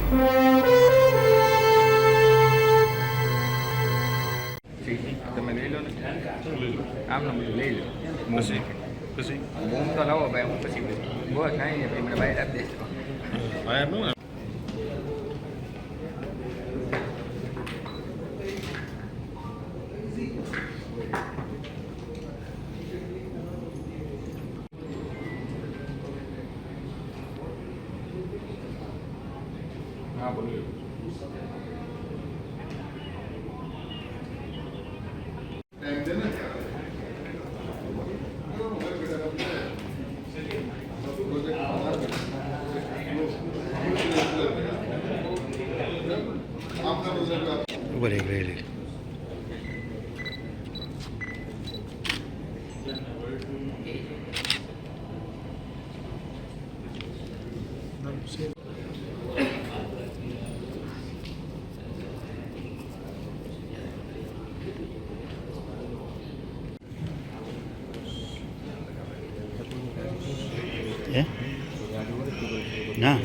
તમે લઈ લો ને આમને બધું લઈ લો પછી પછી બૂમ તો લાવો ભાઈ હું પછી બહુ કાંઈ નહીં ભાઈ મને બહાર આપી દેજો હા બોલો ના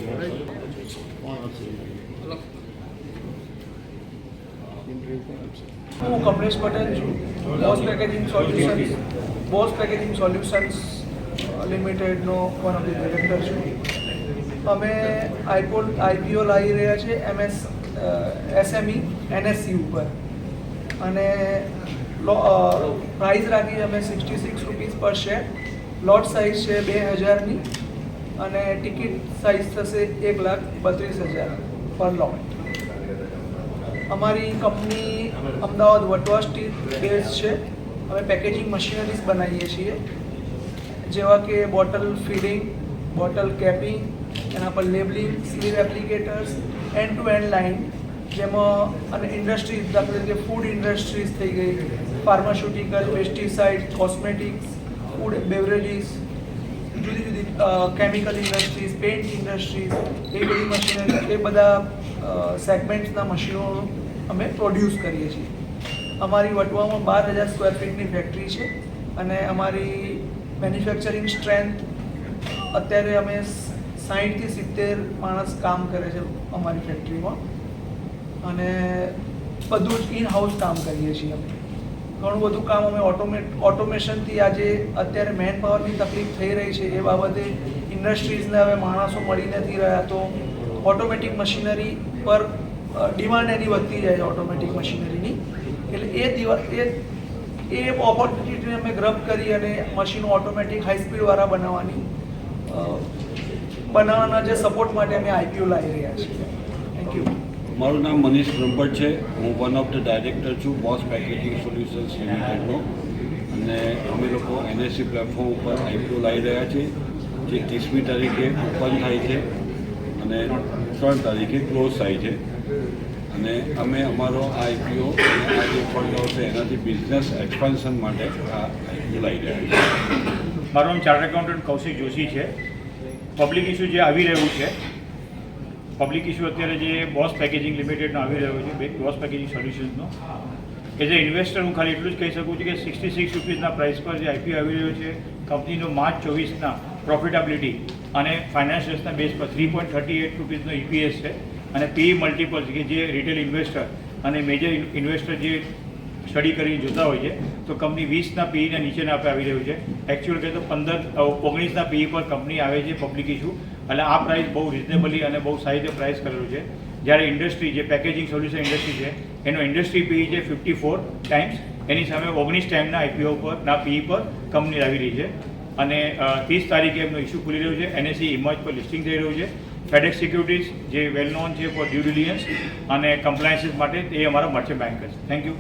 હું કમલેશ પટેલ છું. બોસ પેકેજિંગ સોલ્યુશન્સ લિમિટેડનો વન ઓફ ધી ડિરેક્ટર છું. અમે આઈપીઓ લાવી રહ્યા છીએ એસએમઈ એનએસસી ઉપર અને પ્રાઇસ રાખી અમે 66 રૂપીસ પર શેર. લોટ સાઇઝ છે 2000ની અને ટિકિટ સાઇઝ થશે 1,32,000 પર લોટ. અમારી company Ahmedabad Vatva steel base છે. અમે પેકેજિંગ મશીનરીઝ બનાવીએ છીએ જેવા કે બોટલ ફીડિંગ, બોટલ કેપિંગ, એના પર labelling, sleeve applicators, end to end line, જેમાં અને ઇન્ડસ્ટ્રીઝ દાખલા તરીકે ફૂડ ઇન્ડસ્ટ્રીઝ થઈ ગઈ, pharmaceutical, pesticide, cosmetics, food beverages, જુદી જુદી કેમિકલ ઇન્ડસ્ટ્રીઝ, પેઇન્ટ ઇન્ડસ્ટ્રીઝ, એ બધી મશીનરી, એ બધા સેગમેન્ટ્સના મશીનો અમે પ્રોડ્યુસ કરીએ છીએ. અમારી વટવામાં 12,000 સ્ક્વેર ફીટની ફેક્ટરી છે અને અમારી મેન્યુફેક્ચરિંગ સ્ટ્રેન્થ અત્યારે અમે 60 થી 70 માણસ કામ કરે છે અમારી ફેક્ટરીમાં અને બધું જ ઇન હાઉસ કામ કરીએ છીએ. અમે ઘણું બધું કામ અમે ઓટોમેશનથી આજે અત્યારે મેન પાવરની તકલીફ થઈ રહી છે એ બાબતે ઇન્ડસ્ટ્રીઝને હવે માણસો મળી નથી રહ્યા, તો ઓટોમેટિક મશીનરી પર ડિમાન્ડ એની વધતી જાય છે ઓટોમેટિક મશીનરીની. એટલે એ ઓપોર્ચ્યુનિટીને અમે ગ્રબ કરી અને મશીનો ઓટોમેટિક હાઈ સ્પીડવાળા બનાવવાના જે સપોર્ટ માટે અમે આઈપીઓ લાવી રહ્યા છીએ. Thank you. મારું નામ મનીષ બ્રહ્મભટ્ટ છે. હું વન ઓફ ધ ડાયરેક્ટર છું બોસ પેકેજિંગ સોલ્યુશન્સ લિમિટેડનો અને અમે લોકો એનએસસી પ્લેટફોર્મ ઉપર આઈપીઓ લાવી રહ્યા છીએ જે 30મી તારીખે ઓપન થાય છે અને 3 તારીખે ક્લોઝ થાય છે. અને અમે અમારો આ આઈપીઓ આ જે ફંડ આવશે એનાથી બિઝનેસ એક્સપાન્શન માટે આ આઈપીઓ લાવી રહ્યા છીએ. મારું નામ ચાર્ટર્ડ એકાઉન્ટન્ટ કૌશિક જોશી છે. પબ્લિક ઇસ્યુ જે આવી રહ્યું છે, પબ્લિક ઇસ્યુ અત્યારે જે બોસ પેકેજિંગ લિમિટેડનો આવી રહ્યો છે, બોસ પેકેજિંગ સોલ્યુશન્સનો, એઝ એ ઇન્વેસ્ટર હું ખાલી એટલું જ કહી શકું છું કે 66 રૂપીસના પ્રાઇસ પર જે આઈપીઓ આવી રહ્યો છે, કંપનીનો માર્ચ 24ના પ્રોફિટેબિલિટી અને ફાઇનાન્શિયલ્સના બેઝ પર 3.38 રૂપીસનો EPS છે અને પી મલ્ટિપલ કે જે રિટેલ ઇન્વેસ્ટર અને મેજર ઇન્વેસ્ટર જે સ્ટડી કરીને જોતા હોય છે તો કંપની 20ના પીના નીચેના આપે આવી રહ્યું છે. એકચ્યુઅલ કહે તો 19ના પી પર કંપની આવે છે પબ્લિક ઇસ્યુ. એટલે આ પ્રાઇસ બહુ રિઝનેબલી અને બહુ સારી રીતે પ્રાઇસ કરેલું છે. જ્યારે ઇન્ડસ્ટ્રી જે પેકેજિંગ સોલ્યુશન ઇન્ડસ્ટ્રી છે એનો ઇન્ડસ્ટ્રી પી છે 54 ટાઈમ્સ, એની સામે 19 ટાઈમના આઈપીઓ પર ના પી પર કંપની લાવી રહી છે અને 30 તારીખે એમનો ઇસ્યુ ખુલી રહ્યું છે. એનએસસી ઇમર્જ પર લિસ્ટિંગ થઈ રહ્યું છે. ફેડેક્સ સિક્યુરિટીઝ જે વેલ નોન છે ફોર ડ્યુ ડિલિજન્સ અને કમ્પ્લાયન્સીસ માટે એ અમારા મર્ચન્ટ બેન્કર્સ. Thank you.